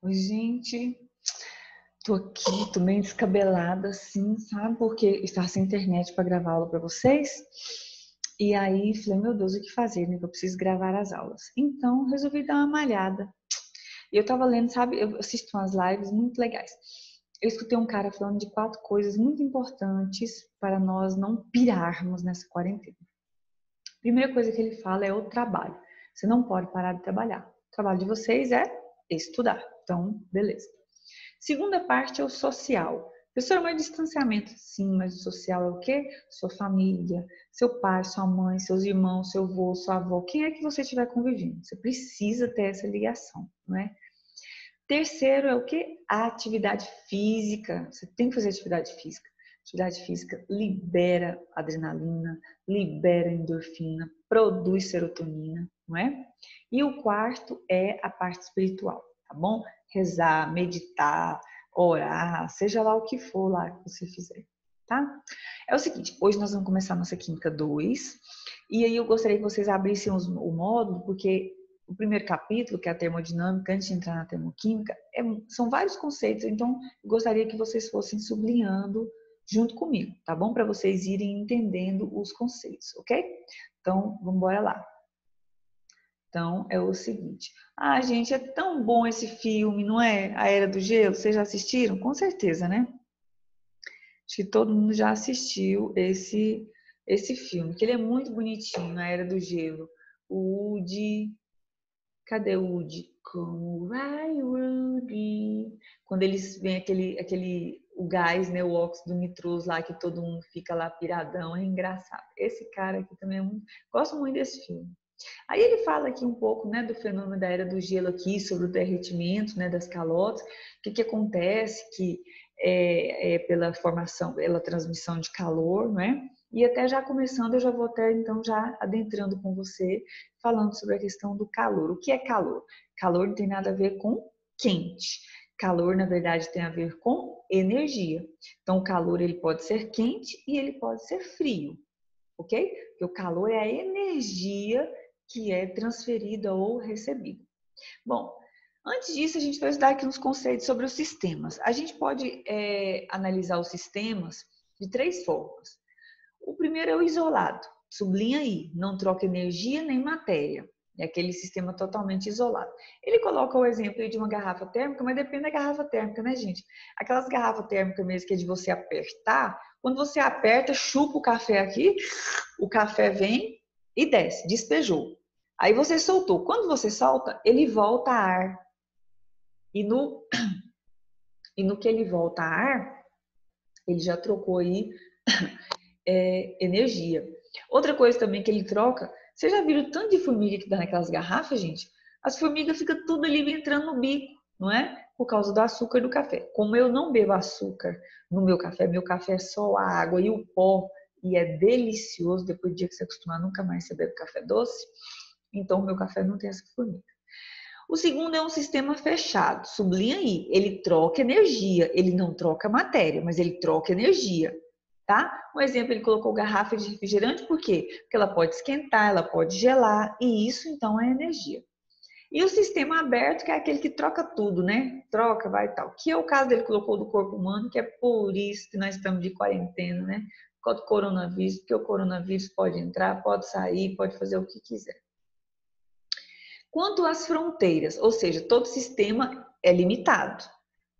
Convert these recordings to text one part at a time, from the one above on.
Oi, gente, tô aqui, tô meio descabelada, assim, sabe? Porque estava sem internet para gravar aula para vocês. E aí, falei, meu Deus, o que fazer, né? Que eu preciso gravar as aulas. Então, resolvi dar uma malhada. E eu tava lendo, sabe? Eu assisto umas lives muito legais. Eu escutei um cara falando de 4 coisas muito importantes para nós não pirarmos nessa quarentena. Primeira coisa que ele fala é o trabalho. Você não pode parar de trabalhar. O trabalho de vocês é estudar. Então, beleza. Segunda parte é o social. Professor, mas distanciamento, sim, mas o social é o quê? Sua família, seu pai, sua mãe, seus irmãos, seu avô, sua avó, quem é que você estiver convivendo? Você precisa ter essa ligação, não é? Terceiro é o quê? A atividade física. Você tem que fazer atividade física. Atividade física libera adrenalina, libera endorfina, produz serotonina, não é? E o quarto é a parte espiritual, tá bom? Rezar, meditar, orar, seja lá o que for lá que você fizer, tá? É o seguinte, hoje nós vamos começar a nossa Química 2, e aí eu gostaria que vocês abrissem o módulo, porque o primeiro capítulo, que é a termodinâmica, antes de entrar na termoquímica, são vários conceitos, então eu gostaria que vocês fossem sublinhando junto comigo, tá bom? Para vocês irem entendendo os conceitos, ok? Então, vamos embora lá. Então, é o seguinte. Ah, gente, é tão bom esse filme, não é? A Era do Gelo, vocês já assistiram? Com certeza, né? Acho que todo mundo já assistiu esse filme, que ele é muito bonitinho, A Era do Gelo. O Woody... Cadê o Woody? Como vai, Woody? Quando eles vêm o gás, né, o óxido nitroso lá, que todo mundo fica lá piradão, é engraçado. Esse cara aqui também é muito... Gosto muito desse filme. Aí ele fala aqui um pouco, né, do fenômeno da era do gelo aqui, sobre o derretimento, né, das calotas, o que acontece que pela formação, pela transmissão de calor, não é? E até já começando, eu já vou até então já adentrando com você, falando sobre a questão do calor. O que é calor? Calor não tem nada a ver com quente. Calor, na verdade, tem a ver com energia. Então, o calor ele pode ser quente e ele pode ser frio, ok? Porque o calor é a energia que é transferida ou recebida. Bom, antes disso, a gente vai estudar aqui uns conceitos sobre os sistemas. A gente pode analisar os sistemas de 3 formas. O primeiro é o isolado. Sublinha aí, não troca energia nem matéria. É aquele sistema totalmente isolado. Ele coloca o exemplo aí de uma garrafa térmica, mas depende da garrafa térmica, né, gente? Aquelas garrafas térmicas mesmo que é de você apertar, quando você aperta, chupa o café aqui, o café vem e desce, despejou. Aí você soltou. Quando você solta, ele volta a ar. E no que ele volta a ar, ele já trocou aí energia. Outra coisa também que ele troca, você já viram o tanto de formiga que dá naquelas garrafas, gente? As formigas ficam tudo ali entrando no bico, não é? Por causa do açúcar do café. Como eu não bebo açúcar no meu café é só a água e o pó, e é delicioso, depois do dia que você acostumar, nunca mais você bebe café doce, então o meu café não tem essa formiga. O segundo é um sistema fechado, sublinha aí, ele troca energia, ele não troca matéria, mas ele troca energia, tá? Um exemplo, ele colocou garrafa de refrigerante, por quê? Porque ela pode esquentar, ela pode gelar, e isso então é energia. E o sistema aberto, que é aquele que troca tudo, né? Troca, vai e tal. Que é o caso dele colocou do corpo humano, que é por isso que nós estamos de quarentena, né? Por causa do coronavírus, porque o coronavírus pode entrar, pode sair, pode fazer o que quiser. Quanto às fronteiras, ou seja, todo sistema é limitado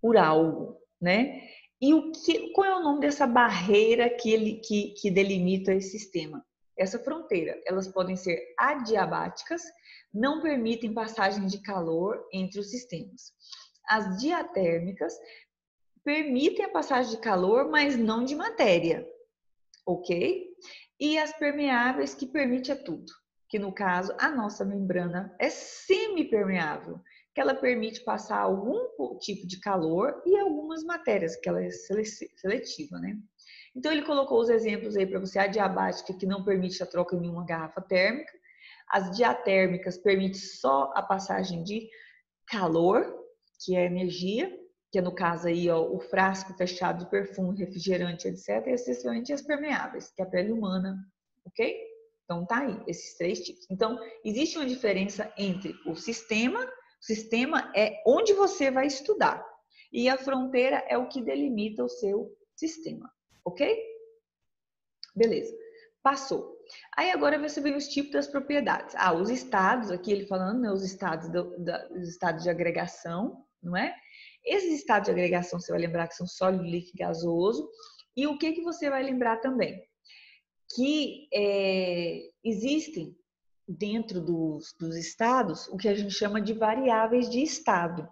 por algo, né? E qual é o nome dessa barreira que delimita esse sistema? Essa fronteira, elas podem ser adiabáticas, não permitem passagem de calor entre os sistemas. As diatérmicas permitem a passagem de calor, mas não de matéria, ok? E as permeáveis que permite a tudo, que no caso a nossa membrana é semipermeável, que ela permite passar algum tipo de calor e algumas matérias, que ela é seletiva, né? Então ele colocou os exemplos aí para você, a diabática que não permite a troca em uma garrafa térmica, as diatérmicas permite só a passagem de calor, que é energia, que é no caso aí ó, o frasco fechado de perfume, refrigerante, etc. E essencialmente as permeáveis, que é a pele humana, ok? Então tá aí, esses 3 tipos. Então, existe uma diferença entre o sistema, O sistema é onde você vai estudar. E a fronteira é o que delimita o seu sistema, ok? Beleza, passou. Aí agora você vê os tipos das propriedades. Ah, os estados, aqui ele falando, né, os estados de agregação, não é? Esses estados de agregação, você vai lembrar que são sólido, líquido e gasoso. E o que você vai lembrar também? Que existem dentro dos estados o que a gente chama de variáveis de estado.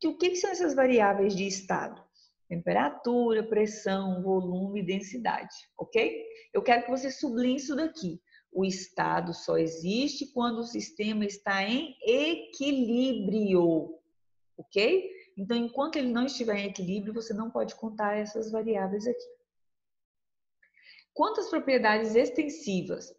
E o que são essas variáveis de estado? Temperatura, pressão, volume e densidade, ok? Eu quero que você sublinhe isso daqui. O estado só existe quando o sistema está em equilíbrio, ok? Então, enquanto ele não estiver em equilíbrio, você não pode contar essas variáveis aqui. Quanto às propriedades extensivas?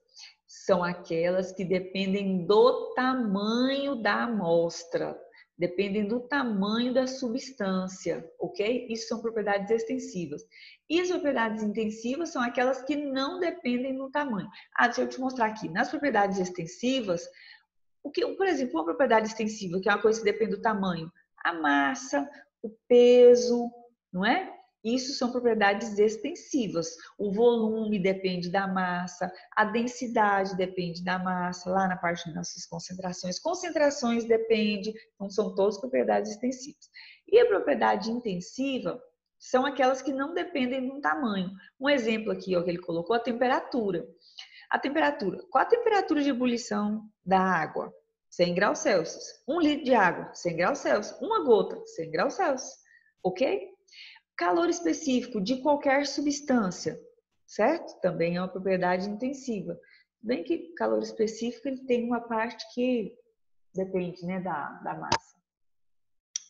São aquelas que dependem do tamanho da amostra. Dependem do tamanho da substância, ok? Isso são propriedades extensivas. E as propriedades intensivas são aquelas que não dependem do tamanho. Ah, deixa eu te mostrar aqui. Nas propriedades extensivas, por exemplo, uma propriedade extensiva, que é uma coisa que depende do tamanho, a massa, o peso, não é? Isso são propriedades extensivas. O volume depende da massa, a densidade depende da massa, lá na parte das nossas concentrações. Concentrações depende, então são todas propriedades extensivas. E a propriedade intensiva são aquelas que não dependem do tamanho. Um exemplo aqui, ó, que ele colocou, a temperatura. A temperatura. Qual a temperatura de ebulição da água? 100 graus Celsius. 1 litro de água, 100 graus Celsius. Uma gota, 100 graus Celsius. Ok? Calor específico de qualquer substância, certo? Também é uma propriedade intensiva. Bem que calor específico ele tem uma parte que depende, né, da massa.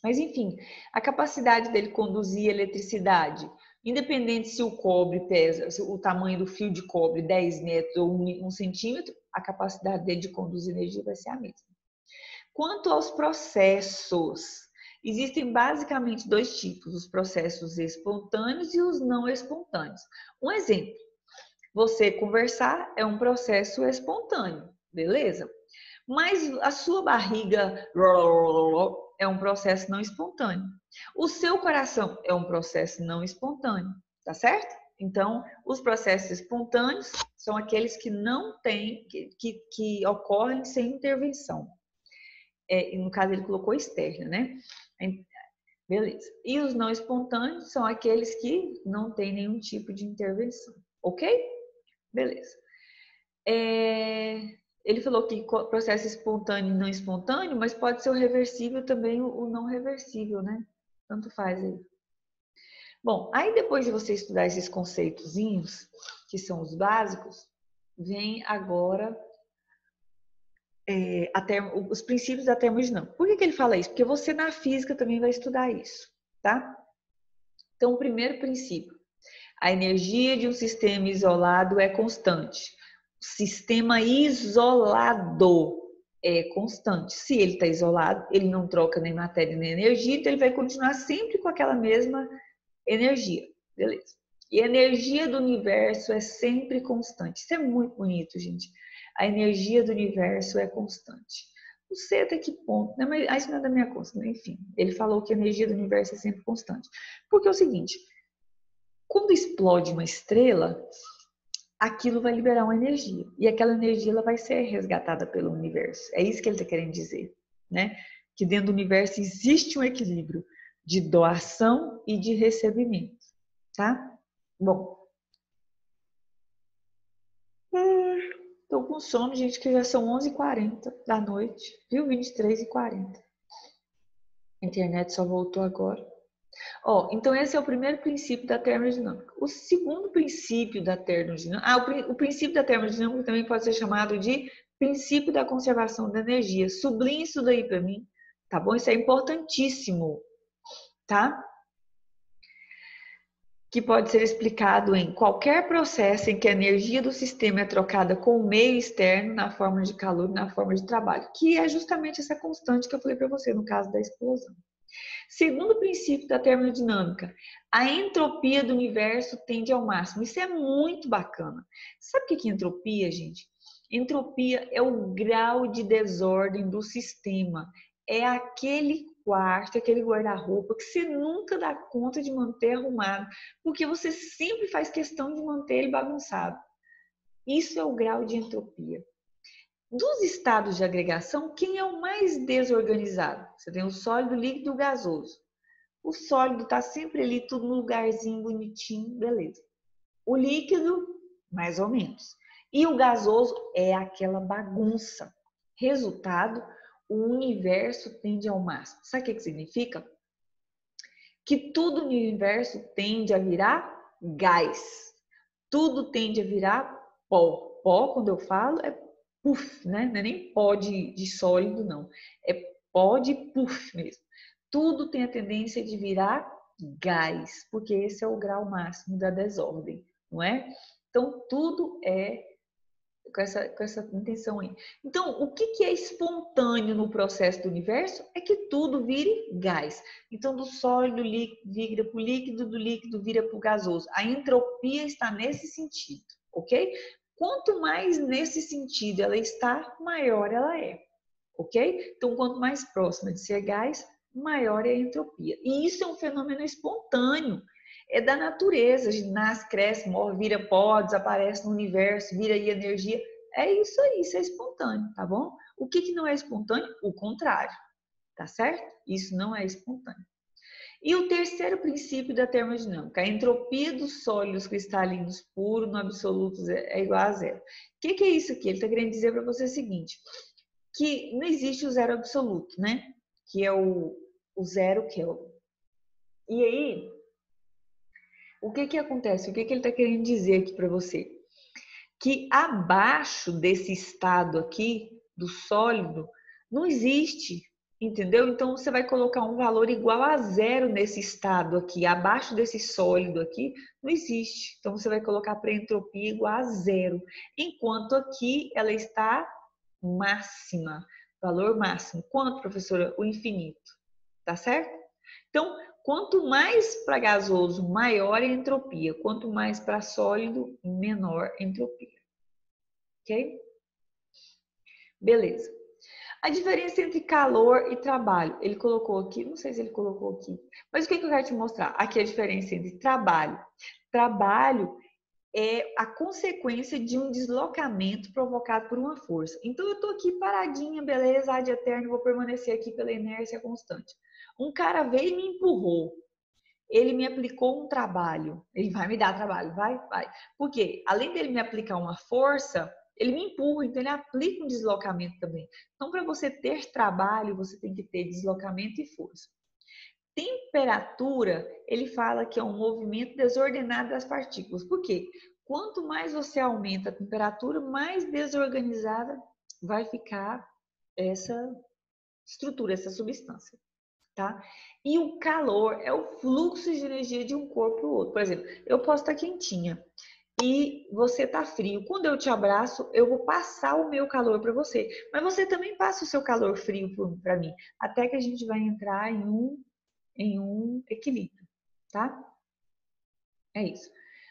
Mas enfim, a capacidade dele conduzir eletricidade, independente se o cobre pesa, se o tamanho do fio de cobre 10 metros ou 1 centímetro, a capacidade dele de conduzir energia vai ser a mesma. Quanto aos processos, existem basicamente dois tipos, os processos espontâneos e os não espontâneos. Um exemplo, você conversar é um processo espontâneo, beleza? Mas a sua barriga é um processo não espontâneo. O seu coração é um processo não espontâneo, tá certo? Então, os processos espontâneos são aqueles que não têm, que ocorrem sem intervenção. No caso, ele colocou externa, né? Beleza. E os não espontâneos são aqueles que não têm nenhum tipo de intervenção, ok? Beleza. Ele falou que processo espontâneo e não espontâneo, mas pode ser o reversível também, o não reversível, né? Tanto faz aí. Bom, aí depois de você estudar esses conceitozinhos, que são os básicos, vem agora os princípios da termodinâmica. Por que ele fala isso? Porque você na física também vai estudar isso, tá? Então, o primeiro princípio, a energia de um sistema isolado é constante. O sistema isolado é constante. Se ele está isolado, ele não troca nem matéria nem energia, então ele vai continuar sempre com aquela mesma energia, beleza? E a energia do universo é sempre constante. Isso é muito bonito, gente. A energia do universo é constante. Não sei até que ponto, né? Mas isso não é da minha conta, né? Enfim. Ele falou que a energia do universo é sempre constante. Porque é o seguinte, quando explode uma estrela, aquilo vai liberar uma energia. E aquela energia ela vai ser resgatada pelo universo. É isso que ele está querendo dizer, né? Que dentro do universo existe um equilíbrio de doação e de recebimento, tá? Bom. Tô com sono, gente, que já são 11h40 da noite, viu? 23h40. A internet só voltou agora. Então esse é o primeiro princípio da termodinâmica. O segundo princípio da termodinâmica... o princípio da termodinâmica também pode ser chamado de princípio da conservação da energia. Sublinhe isso daí para mim, tá bom? Isso é importantíssimo, tá? Que pode ser explicado em qualquer processo em que a energia do sistema é trocada com o meio externo na forma de calor e na forma de trabalho, que é justamente essa constante que eu falei para você no caso da explosão. Segundo princípio da termodinâmica, a entropia do universo tende ao máximo. Isso é muito bacana. Sabe o que é entropia, gente? Entropia é o grau de desordem do sistema. é aquele quarto, aquele guarda-roupa que você nunca dá conta de manter arrumado, porque você sempre faz questão de manter ele bagunçado. Isso é o grau de entropia. Dos estados de agregação, quem é o mais desorganizado? Você tem o sólido, o líquido e o gasoso. O sólido está sempre ali, tudo no lugarzinho, bonitinho, beleza. O líquido, mais ou menos. E o gasoso é aquela bagunça. Resultado, o universo tende ao máximo. Sabe o que significa? Que tudo no universo tende a virar gás. Tudo tende a virar pó. Pó, quando eu falo, é puff, né? Não é nem pó de sólido, não. É pó de puff mesmo. Tudo tem a tendência de virar gás, porque esse é o grau máximo da desordem, não é? Então, tudo é com essa intenção aí. Então, o que é espontâneo no processo do universo é que tudo vire gás. Então, do sólido vira para o líquido, do líquido vira para o gasoso. A entropia está nesse sentido, ok? Quanto mais nesse sentido ela está, maior ela é, ok? Então, quanto mais próxima de ser gás, maior é a entropia. E isso é um fenômeno espontâneo. É da natureza, nasce, cresce, morre, vira pó, desaparece no universo, vira aí energia. É isso aí, isso é espontâneo, tá bom? O que não é espontâneo? O contrário, tá certo? Isso não é espontâneo. E o terceiro princípio da termodinâmica, a entropia dos sólidos cristalinos puros no absoluto é igual a zero. O que é isso aqui? Ele está querendo dizer para você o seguinte, que não existe o zero absoluto, né? Que é o zero Kelvin. E aí, o que acontece? O que ele está querendo dizer aqui para você? Que abaixo desse estado aqui, do sólido, não existe, entendeu? Então, você vai colocar um valor igual a zero nesse estado aqui, abaixo desse sólido aqui, não existe. Então, você vai colocar para entropia igual a zero, enquanto aqui ela está máxima, valor máximo. Quanto, professora? O infinito, tá certo? Então, quanto mais para gasoso, maior a entropia. Quanto mais para sólido, menor a entropia. Ok? Beleza. A diferença entre calor e trabalho. Ele colocou aqui, não sei se ele colocou aqui, mas o que eu quero te mostrar? Aqui a diferença entre trabalho. Trabalho é a consequência de um deslocamento provocado por uma força. Então, eu estou aqui paradinha, beleza, ad eterno, vou permanecer aqui pela inércia constante. Um cara veio e me empurrou. Ele me aplicou um trabalho. Ele vai me dar trabalho, vai? Vai. Porque, além dele me aplicar uma força, ele me empurra, então ele aplica um deslocamento também. Então, para você ter trabalho, você tem que ter deslocamento e força. Temperatura, ele fala que é um movimento desordenado das partículas. Por quê? Quanto mais você aumenta a temperatura, mais desorganizada vai ficar essa estrutura, essa substância, tá? E o calor é o fluxo de energia de um corpo para o outro. Por exemplo, eu posso estar quentinha e você está frio. Quando eu te abraço, eu vou passar o meu calor para você, mas você também passa o seu calor frio para mim, até que a gente vai entrar em um equilíbrio, tá? É isso.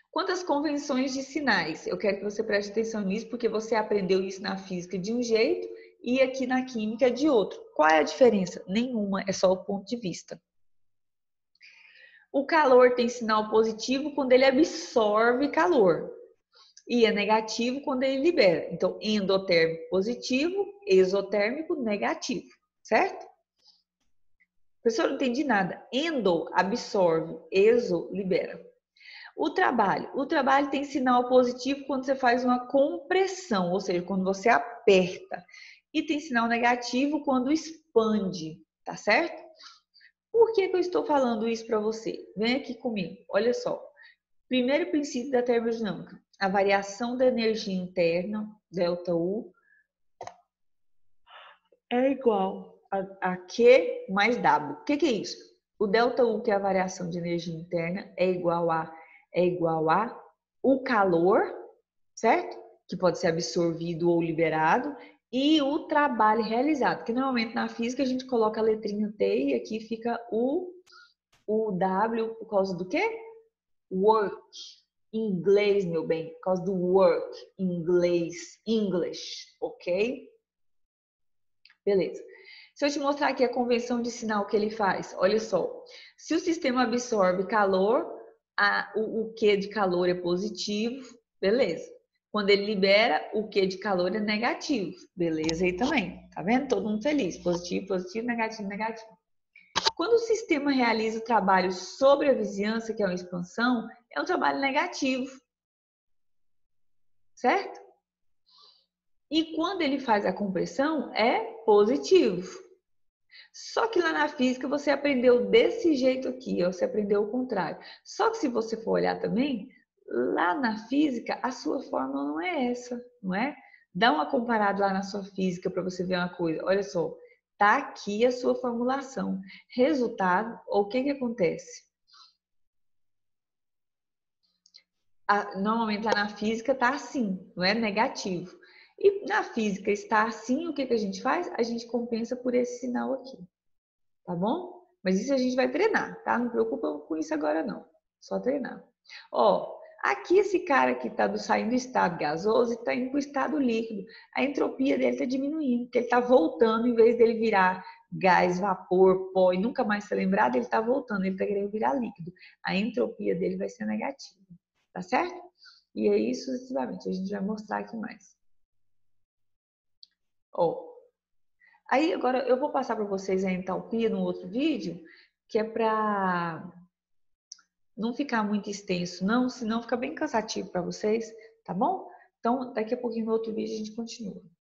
Quantas convenções de sinais? Eu quero que você preste atenção nisso, porque você aprendeu isso na física de um jeito e aqui na química de outro. Qual é a diferença? Nenhuma, é só o ponto de vista. O calor tem sinal positivo quando ele absorve calor e é negativo quando ele libera. Então, endotérmico positivo, exotérmico negativo, certo? Professor, não entendi nada. Endo absorve, exo libera. O trabalho tem sinal positivo quando você faz uma compressão, ou seja, quando você aperta. E tem sinal negativo quando expande, tá certo? Por que eu estou falando isso para você? Vem aqui comigo, olha só. Primeiro princípio da termodinâmica, a variação da energia interna, ΔU, é igual a Q mais W. O que é isso? O ΔU, que é a variação de energia interna, é igual a o calor, certo? Que pode ser absorvido ou liberado, e o trabalho realizado, que normalmente na física a gente coloca a letrinha T e aqui fica o W por causa do quê? Work. Em inglês, meu bem, por causa do work, em inglês, English, ok? Beleza. Se eu te mostrar aqui a convenção de sinal que ele faz, olha só. Se o sistema absorve calor, o Q de calor é positivo, beleza. Quando ele libera, o Q de calor é negativo, beleza aí também. Tá vendo? Todo mundo feliz. Positivo, positivo, negativo, negativo. Quando o sistema realiza o trabalho sobre a vizinhança, que é uma expansão, é um trabalho negativo, certo? E quando ele faz a compressão, é positivo. Só que lá na física você aprendeu desse jeito aqui, ó, você aprendeu o contrário. Só que se você for olhar também, lá na física a sua fórmula não é essa, não é? Dá uma comparada lá na sua física para você ver uma coisa. Olha só, tá aqui a sua formulação. Resultado, o que que acontece? Normalmente lá na física tá assim, não é negativo. E na física está assim, o que que a gente faz? A gente compensa por esse sinal aqui. Tá bom? Mas isso a gente vai treinar, tá? Não preocupa com isso agora não. Só treinar. Ó, aqui esse cara que tá saindo do estado gasoso e tá indo pro estado líquido. A entropia dele tá diminuindo, porque ele tá voltando, em vez dele virar gás, vapor, pó e nunca mais ser lembrado, ele tá voltando, ele tá querendo virar líquido. A entropia dele vai ser negativa, tá certo? E aí, sucessivamente, a gente vai mostrar aqui mais. Ó, aí agora eu vou passar para vocês a entalpia no outro vídeo, que é para não ficar muito extenso, não, senão fica bem cansativo para vocês, tá bom? Então, daqui a pouquinho no outro vídeo a gente continua.